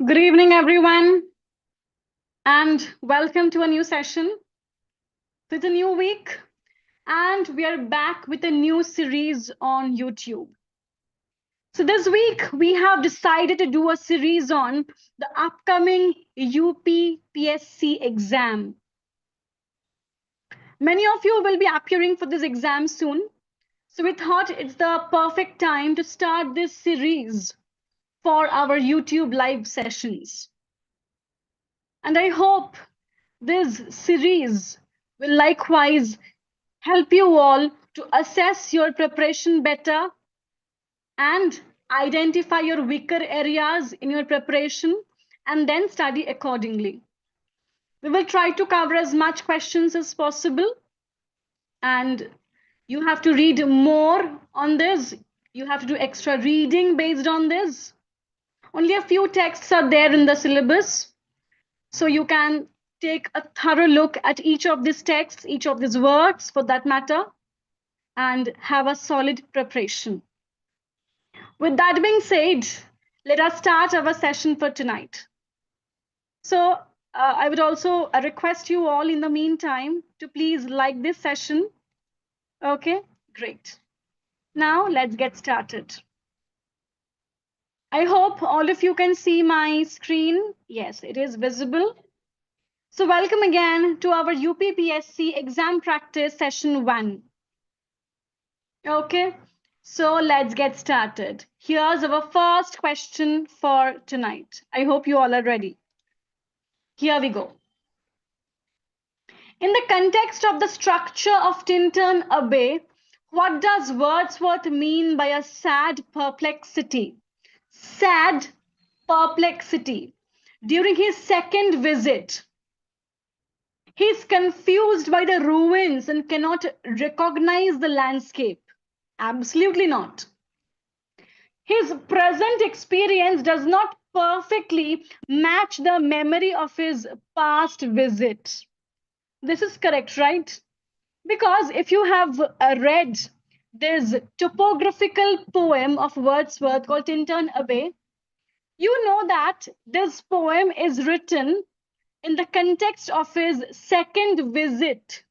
Good evening, everyone, and welcome to a new session. It's a new week, and we are back with a new series on YouTube. So, this week we have decided to do a series on the upcoming UP PSC exam. Many of you will be appearing for this exam soon, so we thought it's the perfect time to start this series for our YouTube live sessions. And I hope this series will likewise help you all to assess your preparation better and identify your weaker areas in your preparation and then study accordingly. We will try to cover as much questions as possible, and you have to read more on this. You have to do extra reading based on this. Only a few texts are there in the syllabus, so you can take a thorough look at each of these texts, each of these works for that matter, and have a solid preparation. With that being said, let us start our session for tonight. So, I would also request you all in the meantime to please like this session. Okay, great. Now, let's get started. I hope all of you can see my screen. Yes, it is visible. So, welcome again to our UPPSC exam practice session 1. Okay, so let's get started. Here's our first question for tonight. I hope you all are ready. Here we go. In the context of the structure of Tintern Abbey, what does Wordsworth mean by a sad perplexity? Sad perplexity. During his second visit, he is confused by the ruins and cannot recognize the landscape. Absolutely not. His present experience does not perfectly match the memory of his past visit. This is correct, right? Because if you have read this topographical poem of Wordsworth called Tintern Abbey, you know that this poem is written in the context of his second visit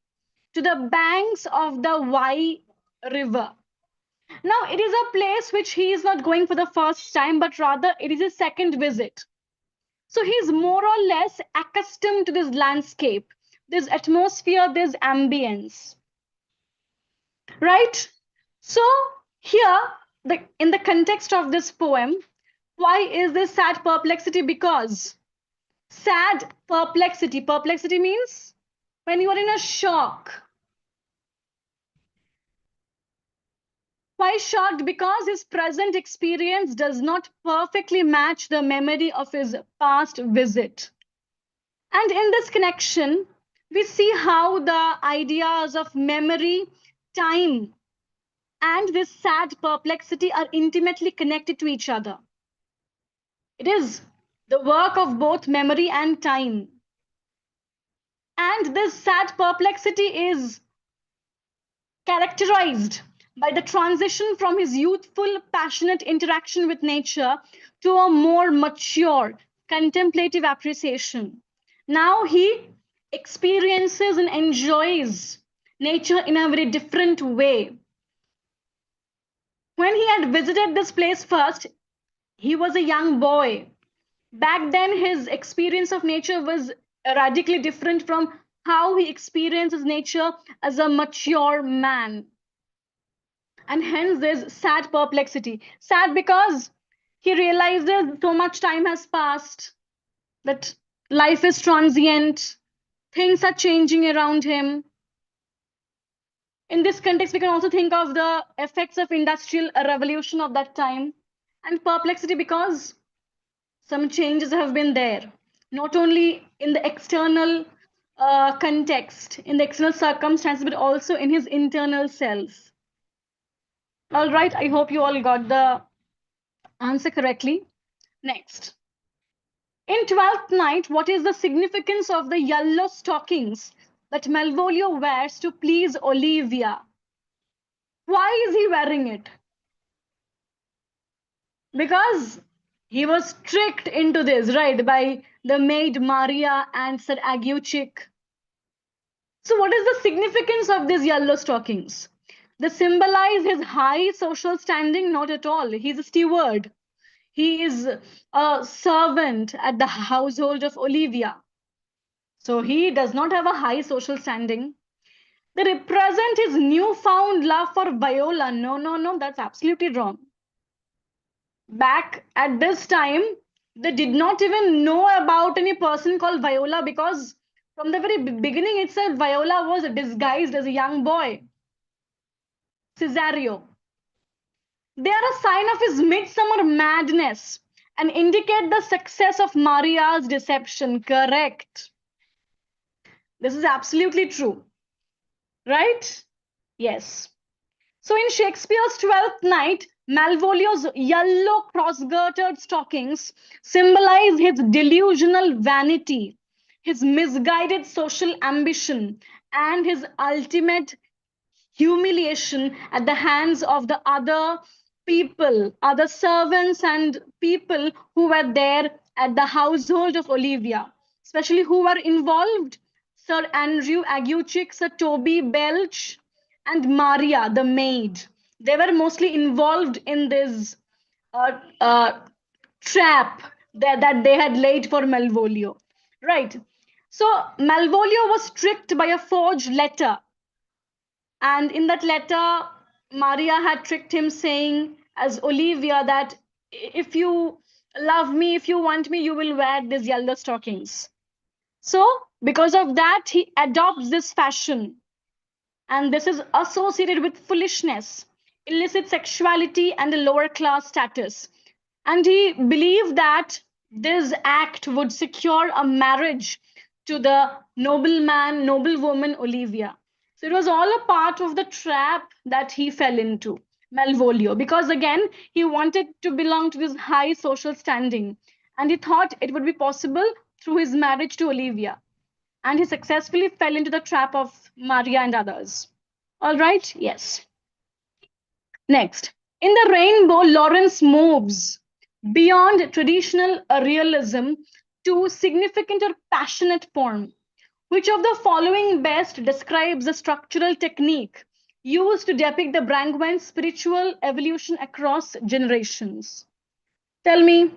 to the banks of the Wye River. Now, it is a place which he is not going for the first time, but rather it is his second visit. So he's more or less accustomed to this landscape, this atmosphere, this ambience, right? So here, in the context of this poem, why is this sad perplexity? Because sad perplexity, perplexity means when you are in a shock. Why shocked? Because his present experience does not perfectly match the memory of his past visit. And in this connection, we see how the ideas of memory, time, and this sad perplexity are intimately connected to each other. It is the work of both memory and time. And this sad perplexity is characterized by the transition from his youthful, passionate interaction with nature to a more mature, contemplative appreciation. Now he experiences and enjoys nature in a very different way. When he had visited this place first, he was a young boy. Back then, his experience of nature was radically different from how he experiences nature as a mature man. And hence there's sad perplexity. Sad because he realizes so much time has passed, that life is transient, things are changing around him. In this context, we can also think of the effects of industrial revolution of that time, and perplexity because some changes have been there, not only in the external context, in the external circumstances, but also in his internal self. All right, I hope you all got the answer correctly. Next. In Twelfth Night, what is the significance of the yellow stockings that Malvolio wears to please Olivia? Why is he wearing it? Because He was tricked into this, right, by the maid Maria and Sir Aguechick. So, what is the significance of these yellow stockings? They symbolize his high social standing? Not at all. He's a steward. He is a servant at the household of Olivia. So, he does not have a high social standing. They represent his newfound love for Viola. No, no, no, that's absolutely wrong. Back at this time, they did not even know about any person called Viola because from the very beginning itself, Viola was disguised as a young boy, Cesario. They are a sign of his midsummer madness and indicate the success of Maria's deception. Correct. This is absolutely true, right? Yes. So in Shakespeare's Twelfth Night, Malvolio's yellow cross-gartered stockings symbolize his delusional vanity, his misguided social ambition, and his ultimate humiliation at the hands of the other people, other servants and people who were there at the household of Olivia, especially who were involved. Sir Andrew Aguechick, Sir Toby Belch, and Maria, the maid. They were mostly involved in this uh, uh, trap that they had laid for Malvolio. Right. So Malvolio was tricked by a forged letter, and in that letter, Maria had tricked him, saying, as Olivia, that if you love me, if you want me, you will wear these yellow stockings. So, because of that, he adopts this fashion. And this is associated with foolishness, illicit sexuality, and a lower class status. And he believed that this act would secure a marriage to the nobleman, noblewoman Olivia. So it was all a part of the trap that he fell into, Malvolio, because again, he wanted to belong to this high social standing. And he thought it would be possible through his marriage to Olivia. And he successfully fell into the trap of Maria and others. All right, yes. Next, in the rainbow, Lawrence moves beyond traditional realism to significant or passionate form. Which of the following best describes the structural technique used to depict the Brangwen's spiritual evolution across generations? Tell me.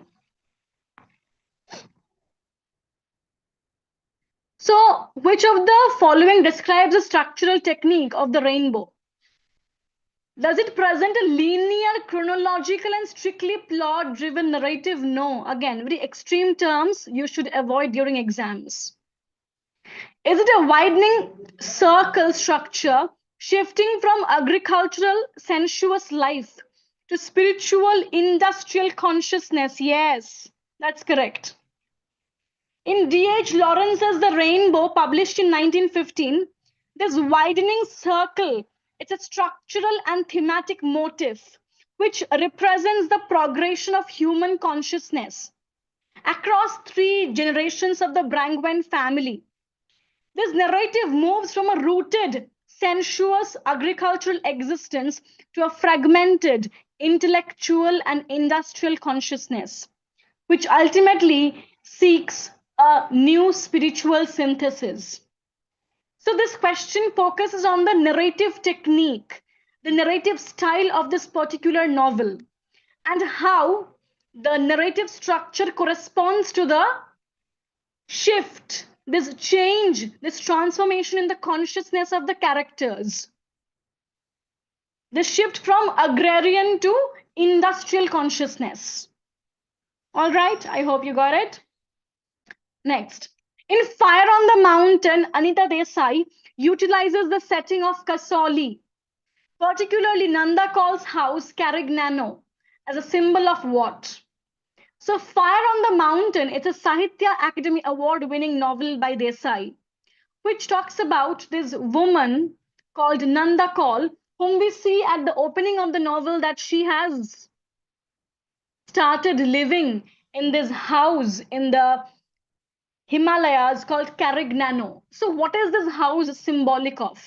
So, which of the following describes the structural technique of the rainbow? Does it present a linear, chronological, and strictly plot driven narrative? No. Again, very extreme terms you should avoid during exams. Is it a widening circle structure, shifting from agricultural, sensuous life to spiritual, industrial consciousness? Yes, that's correct. In D.H. Lawrence's The Rainbow, published in 1915, this widening circle, it's a structural and thematic motif which represents the progression of human consciousness across three generations of the Brangwen family. This narrative moves from a rooted, sensuous agricultural existence to a fragmented intellectual and industrial consciousness, which ultimately seeks a new spiritual synthesis. So, this question focuses on the narrative technique, the narrative style of this particular novel, and how the narrative structure corresponds to the shift, this change, this transformation in the consciousness of the characters, the shift from agrarian to industrial consciousness. All right, I hope you got it. Next, in Fire on the Mountain, Anita Desai utilizes the setting of Kasoli, particularly Nanda Kaul's house, Carignano, as a symbol of what? So, Fire on the Mountain, it's a Sahitya Academy Award winning novel by Desai, which talks about this woman called Nanda Kaul, whom we see at the opening of the novel that she has started living in this house in the Himalayas called Carignano. So, what is this house symbolic of?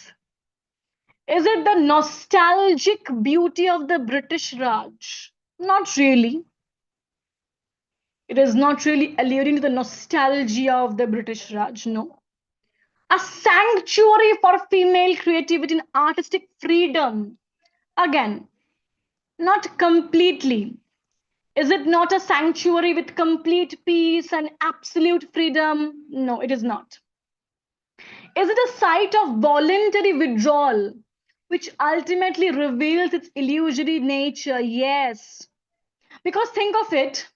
Is it the nostalgic beauty of the British Raj? Not really. It is not really alluding to the nostalgia of the British Raj, no. A sanctuary for female creativity and artistic freedom. Again, not completely. Is it not a sanctuary with complete peace and absolute freedom? No, it is not. Is it a site of voluntary withdrawal, which ultimately reveals its illusory nature? Yes. Because think of it,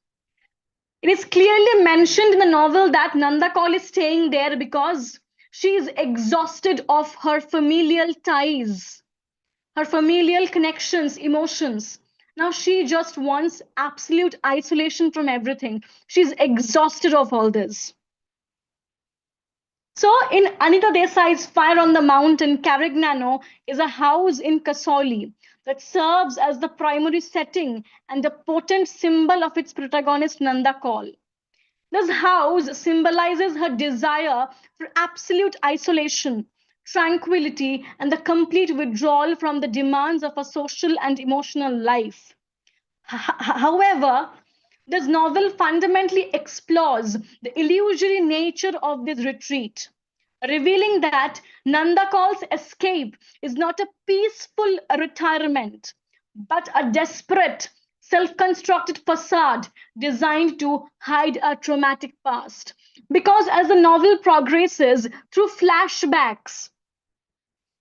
it is clearly mentioned in the novel that Nanda Kaul is staying there because she is exhausted of her familial ties, her familial connections, emotions. Now she just wants absolute isolation from everything. She's exhausted of all this. So in Anita Desai's Fire on the Mountain, Carignano is a house in Kasoli that serves as the primary setting and a potent symbol of its protagonist Nanda Kaul. This house symbolizes her desire for absolute isolation, tranquility, and the complete withdrawal from the demands of a social and emotional life. However, this novel fundamentally explores the illusory nature of this retreat, revealing that Nanda Kaul's escape is not a peaceful retirement, but a desperate, self constructed facade designed to hide a traumatic past. Because as the novel progresses through flashbacks,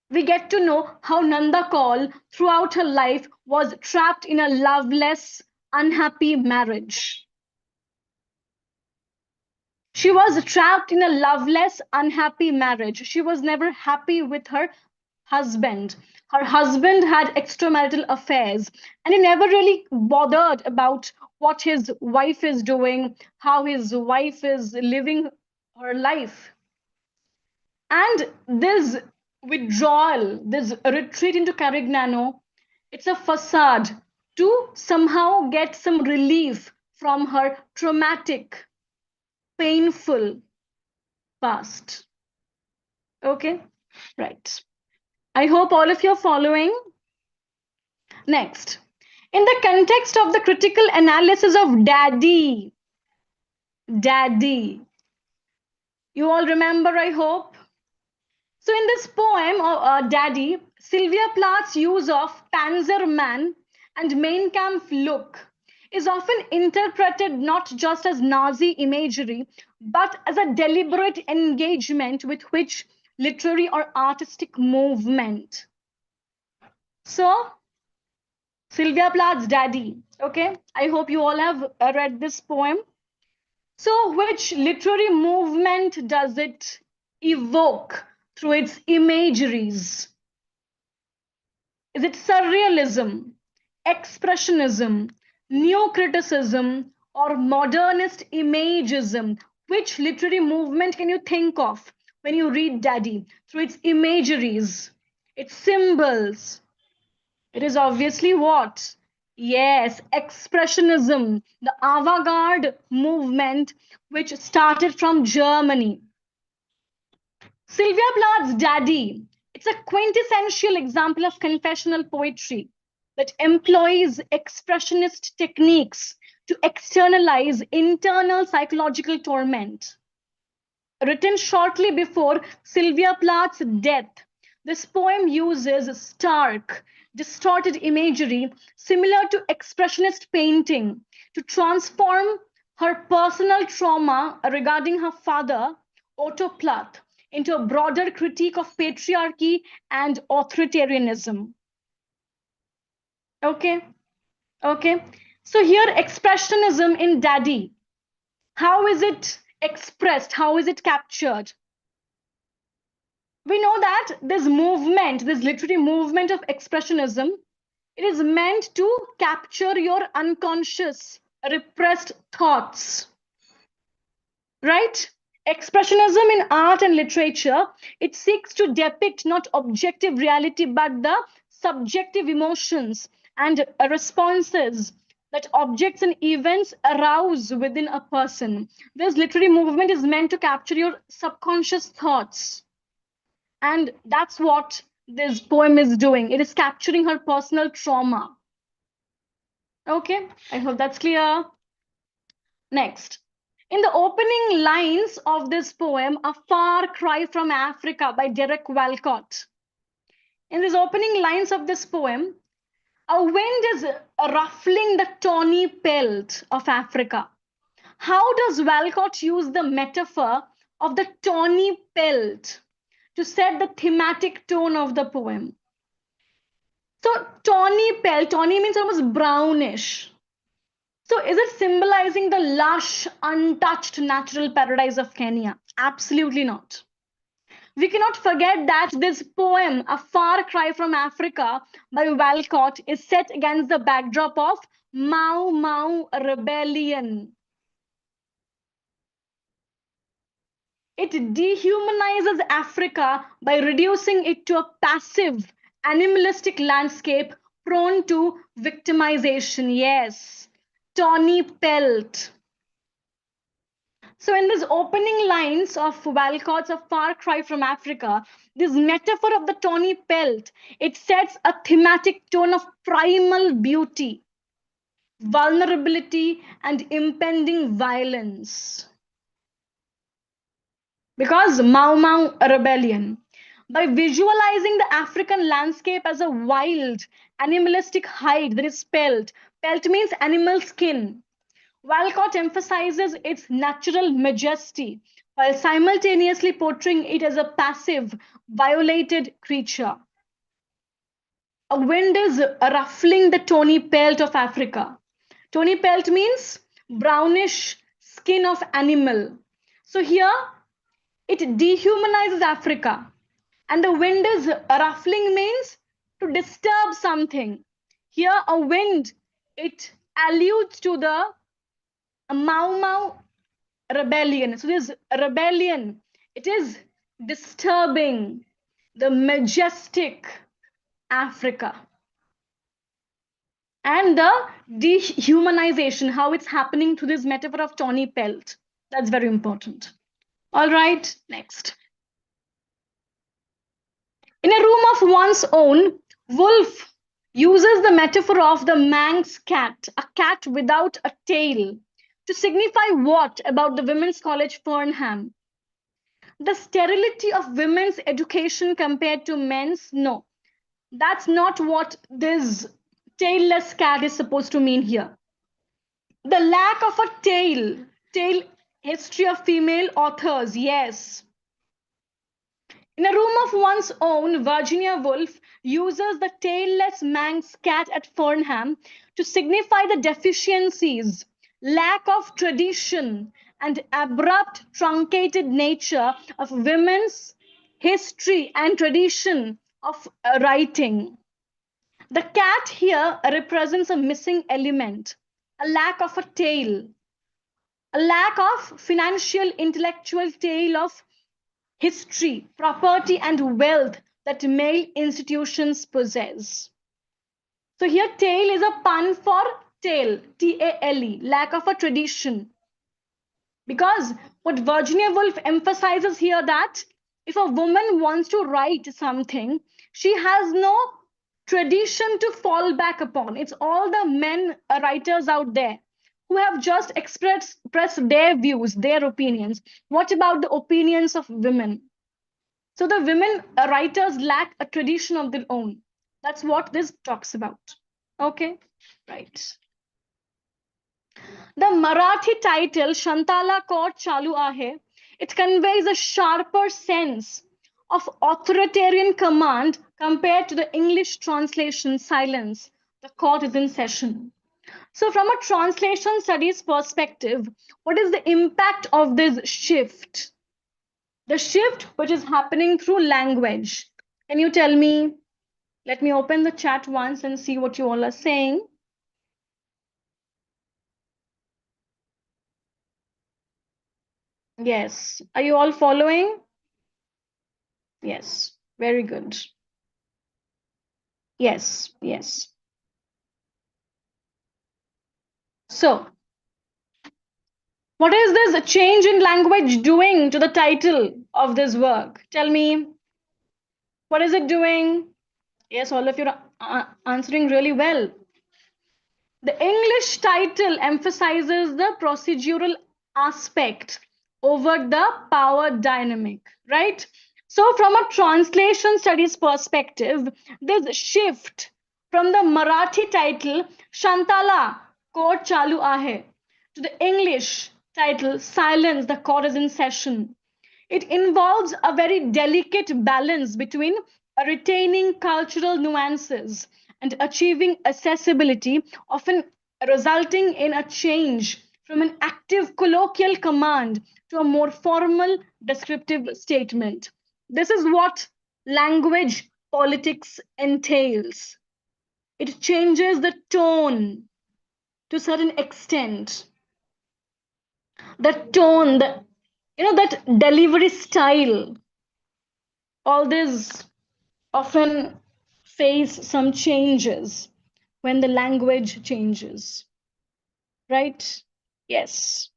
we get to know how Nanda Kaul, throughout her life, was trapped in a loveless, unhappy marriage. She was trapped in a loveless, unhappy marriage. She was never happy with her husband. Her husband had extramarital affairs, and he never really bothered about what his wife is doing, how his wife is living her life. And this withdrawal, this retreat into Carignano, it's a facade to somehow get some relief from her traumatic, painful past. Okay, right. I hope all of you are following. Next, in the context of the critical analysis of Daddy, you all remember, I hope. So in this poem, Daddy, Sylvia Plath's use of Panzermann and Mein Kampf look is often interpreted not just as Nazi imagery, but as a deliberate engagement with which literary or artistic movement. So, Sylvia Plath's Daddy, okay? I hope you all have read this poem. So, which literary movement does it evoke through its imageries? Is it surrealism, expressionism, neo-criticism, or modernist imagism? Which literary movement can you think of when you read Daddy through its imageries, its symbols? It is obviously what? Yes, expressionism, the avant-garde movement which started from Germany. Sylvia Plath's Daddy, it's a quintessential example of confessional poetry that employs expressionist techniques to externalize internal psychological torment. Written shortly before Sylvia Plath's death, this poem uses stark, distorted imagery similar to expressionist painting to transform her personal trauma regarding her father, Otto Plath, into a broader critique of patriarchy and authoritarianism. Okay, okay. So here, expressionism in Daddy, how is it expressed? How is it captured? We know that this movement, this literary movement of expressionism, it is meant to capture your unconscious, repressed thoughts, right? Expressionism in art and literature, it seeks to depict not objective reality, but the subjective emotions and responses that objects and events arouse within a person. This literary movement is meant to capture your subconscious thoughts. And that's what this poem is doing. It is capturing her personal trauma. Okay, I hope that's clear. Next, in the opening lines of this poem, A Far Cry from Africa by Derek Walcott. In these opening lines of this poem, a wind is ruffling the tawny pelt of Africa. How does Walcott use the metaphor of the tawny pelt to set the thematic tone of the poem? So, tawny pelt, tawny means almost brownish. So, is it symbolizing the lush, untouched natural paradise of Kenya? Absolutely not. We cannot forget that this poem, A Far Cry from Africa by Walcott, is set against the backdrop of Mau Mau rebellion. It dehumanizes Africa by reducing it to a passive, animalistic landscape prone to victimization. Yes, tawny pelt. So, in these opening lines of Walcott's A Far Cry from Africa, this metaphor of the tawny pelt, it sets a thematic tone of primal beauty, vulnerability, and impending violence. Because Mau Mau rebellion. By visualizing the African landscape as a wild, animalistic hide that is pelt, pelt means animal skin. Walcott emphasizes its natural majesty while simultaneously portraying it as a passive, violated creature. A wind is ruffling the tawny pelt of Africa. Tawny pelt means brownish skin of animal. So here it dehumanizes Africa. And the wind is ruffling means to disturb something. Here a wind, it alludes to the Mau Mau rebellion. So this rebellion, it is disturbing the majestic Africa. And the dehumanization, how it's happening through this metaphor of tawny pelt. That's very important. All right, next. In a room of one's own, Woolf uses the metaphor of the Manx cat, a cat without a tail, to signify what about the Women's College Fernham? The sterility of women's education compared to men's? No, that's not what this tailless cat is supposed to mean here. The lack of a tail history of female authors, yes. In a room of one's own, Virginia Woolf uses the tailless Manx cat at Fernham to signify the deficiencies, lack of tradition, and abrupt, truncated nature of women's history and tradition of writing. The cat here represents a missing element, a lack of a tail, a lack of financial, intellectual tail of history, property, and wealth that male institutions possess. So here, tail is a pun for tale, T-A-L-E, lack of a tradition. Because what Virginia Woolf emphasizes here that if a woman wants to write something, she has no tradition to fall back upon. It's all the men writers out there who have just expressed their views, their opinions. What about the opinions of women? So the women writers lack a tradition of their own. That's what this talks about. Okay, right. The Marathi title Shantala Court Chalu Ahe, it conveys a sharper sense of authoritarian command compared to the English translation Silence. The court is in session. So from a translation studies perspective, what is the impact of this shift? The shift which is happening through language. Can you tell me? Let me open the chat once and see what you all are saying. Yes. Are you all following? Yes. Very good. Yes. Yes. So, what is this change in language doing to the title of this work? Tell me, what is it doing? Yes, all of you are answering really well. The English title emphasizes the procedural aspect over the power dynamic, right? So, from a translation studies perspective, this shift from the Marathi title Shantala Court Chalu Ahe to the English title Silence, the Court is in session. It involves a very delicate balance between retaining cultural nuances and achieving accessibility, often resulting in a change from an active colloquial command to a more formal descriptive statement. This is what language politics entails. It changes the tone to a certain extent. The tone, that delivery style, all this often face some changes when the language changes, right? Yes.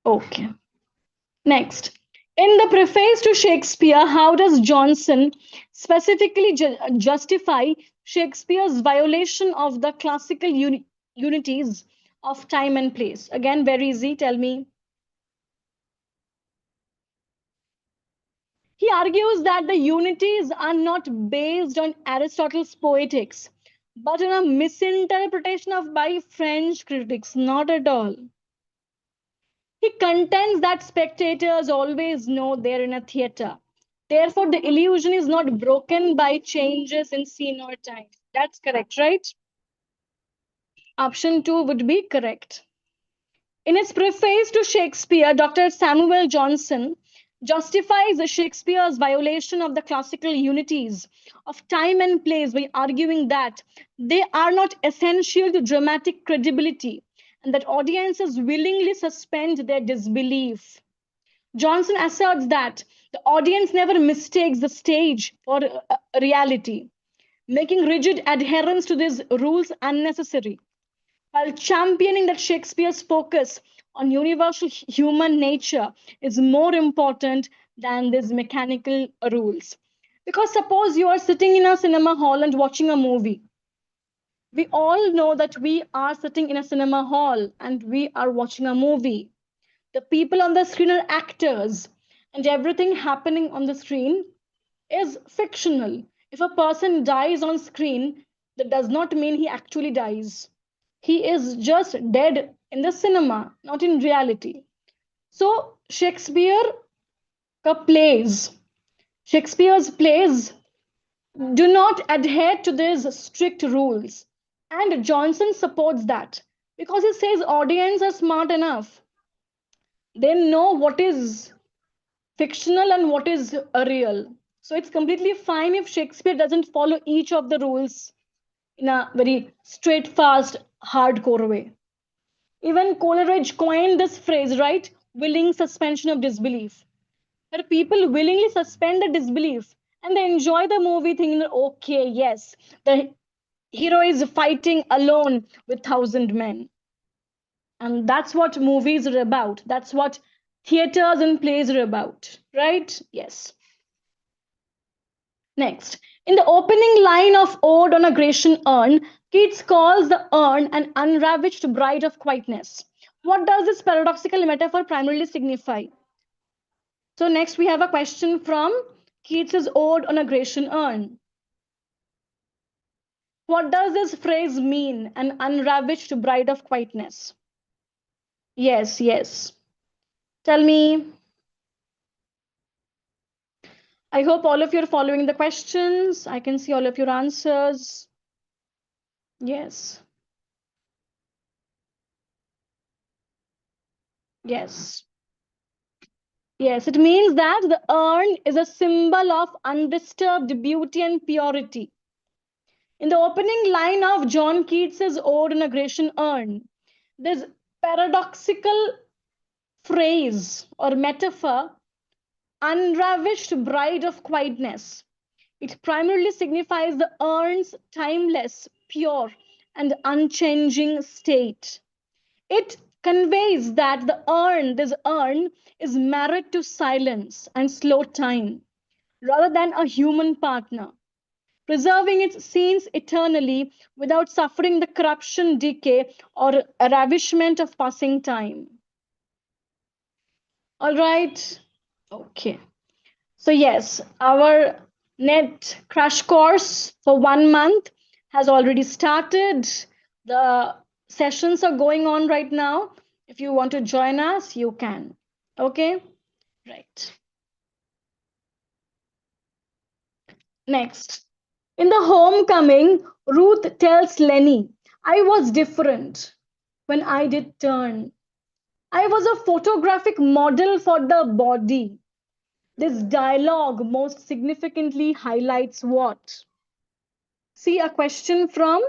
Okay. Next. In the preface to Shakespeare, how does Johnson specifically justify Shakespeare's violation of the classical unities of time and place? Again, very easy. Tell me. He argues that the unities are not based on Aristotle's poetics, but on a misinterpretation of by French critics. Not at all. He contends that spectators always know they're in a theater. Therefore, the illusion is not broken by changes in scene or time. That's correct, right? Option two would be correct. In his preface to Shakespeare, Dr. Samuel Johnson justifies Shakespeare's violation of the classical unities of time and place by arguing that they are not essential to dramatic credibility and that audiences willingly suspend their disbelief. Johnson asserts that the audience never mistakes the stage for reality, making rigid adherence to these rules unnecessary while championing that Shakespeare's focus on universal human nature is more important than these mechanical rules. Because suppose you are sitting in a cinema hall and watching a movie. We all know that we are sitting in a cinema hall and we are watching a movie. The people on the screen are actors, and everything happening on the screen is fictional. If a person dies on screen, that does not mean he actually dies. He is just dead in the cinema, not in reality. So plays, Shakespeare's plays do not adhere to these strict rules. And Johnson supports that because he says audience are smart enough. They know what is fictional and what is real. So it's completely fine if Shakespeare doesn't follow each of the rules in a very straight, fast, hardcore way. Even Coleridge coined this phrase, right? Willing suspension of disbelief. Where people willingly suspend the disbelief and they enjoy the movie thinking, that, okay, yes, the hero is fighting alone with thousand men. And that's what movies are about. That's what theaters and plays are about, right? Yes. Next, in the opening line of Ode on a Grecian Urn, Keats calls the urn an unravished bride of quietness. What does this paradoxical metaphor primarily signify? So next we have a question from Keats's Ode on a Grecian Urn. What does this phrase mean, an unravished bride of quietness? Yes, yes. Tell me. I hope all of you are following the questions. I can see all of your answers. Yes. Yes. Yes, it means that the urn is a symbol of undisturbed beauty and purity. In the opening line of John Keats's Ode on a Grecian Urn, this paradoxical phrase or metaphor, unravished bride of quietness, it primarily signifies the urn's timeless, pure, and unchanging state. It conveys that this urn, is married to silence and slow time rather than a human partner, preserving its scenes eternally without suffering the corruption, decay, or ravishment of passing time. All right. Okay. So yes, our net crash course for 1 month has already started. The sessions are going on right now. If you want to join us, you can. Okay, right. Next. In the homecoming, Ruth tells Lenny, I was different when I did turn. I was a photographic model for the body. This dialogue most significantly highlights what? See a question from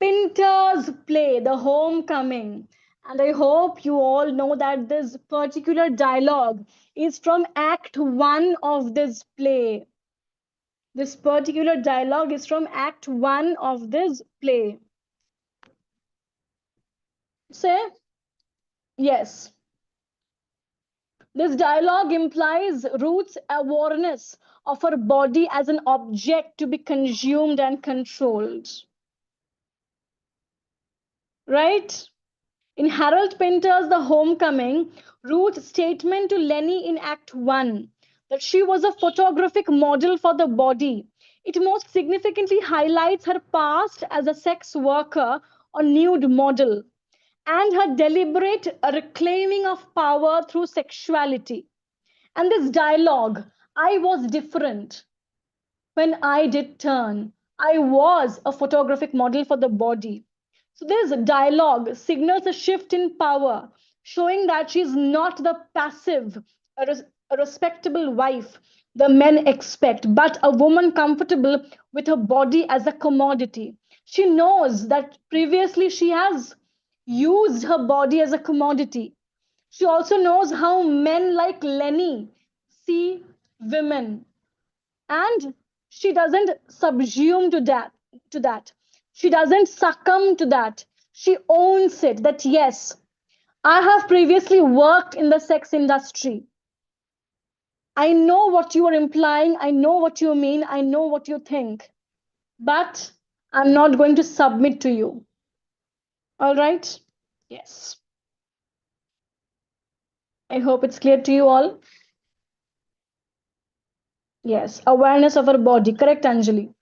Pinter's play, The Homecoming. And I hope you all know that this particular dialogue is from Act 1 of this play. This particular dialogue is from Act 1 of this play. Say, yes. This dialogue implies Ruth's awareness of her body as an object to be consumed and controlled. Right? In Harold Pinter's The Homecoming, Ruth's statement to Lenny in Act 1 that she was a photographic model for the body, it most significantly highlights her past as a sex worker or nude model and her deliberate reclaiming of power through sexuality. And this dialogue, I was different when I did turn. I was a photographic model for the body. So this dialogue signals a shift in power, showing that she's not the passive, a respectable wife the men expect, but a woman comfortable with her body as a commodity. She knows that previously she has used her body as a commodity. She also knows how men like Lenny see women, and she doesn't subsume to that. She doesn't succumb to that. She owns it that yes, I have previously worked in the sex industry. I know what you are implying, I know what you mean, I know what you think, but I'm not going to submit to you. All right? Yes. I hope it's clear to you all. Yes, awareness of our body. Correct, Anjali.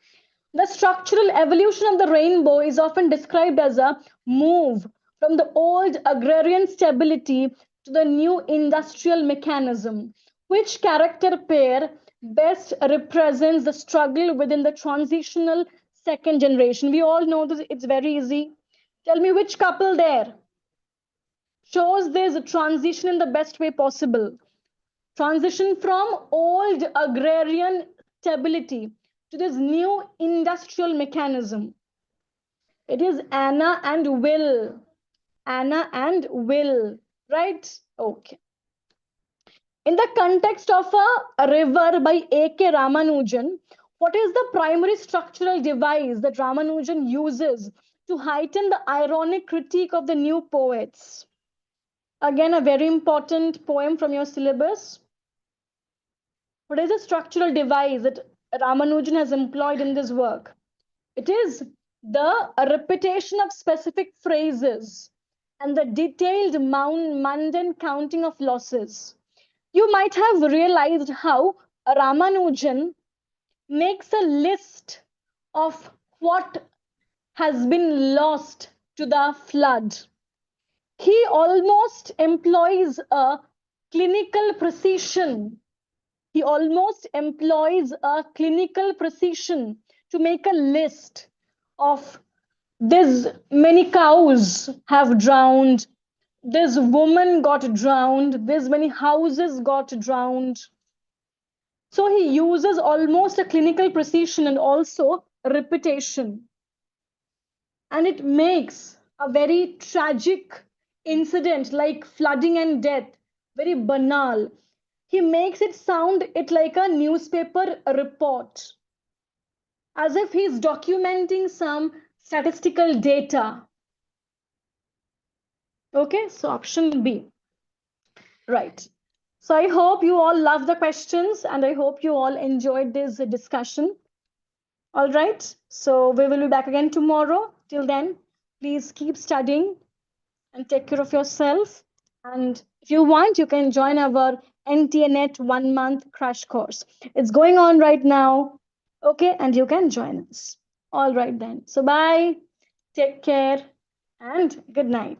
The structural evolution of the rainbow is often described as a move from the old agrarian stability to the new industrial mechanism. Which character pair best represents the struggle within the transitional second generation? We all know this, it's very easy. Tell me which couple there shows this transition in the best way possible. Transition from old agrarian stability to this new industrial mechanism. It is Anna and Will. Anna and Will, right? Okay. In the context of a river by A.K. Ramanujan, what is the primary structural device that Ramanujan uses to heighten the ironic critique of the new poets? Again, a very important poem from your syllabus. What is the structural device that Ramanujan has employed in this work? It is the repetition of specific phrases and the detailed mundane counting of losses. You might have realized how Ramanujan makes a list of what has been lost to the flood. He almost employs a clinical precision. He almost employs a clinical precision to make a list of this many cows have drowned, this woman got drowned, this many houses got drowned. So he uses almost a clinical precision and also repetition. And it makes a very tragic incident like flooding and death very banal. He makes it sound it like a newspaper report, as if he's documenting some statistical data. Okay, so option B. Right. So I hope you all love the questions and I hope you all enjoyed this discussion. All right. So we will be back again tomorrow. Till then, please keep studying and take care of yourself. And if you want, you can join our NTNet 1 month crash course. It's going on right now. Okay. And you can join us. All right then. So bye. Take care and good night.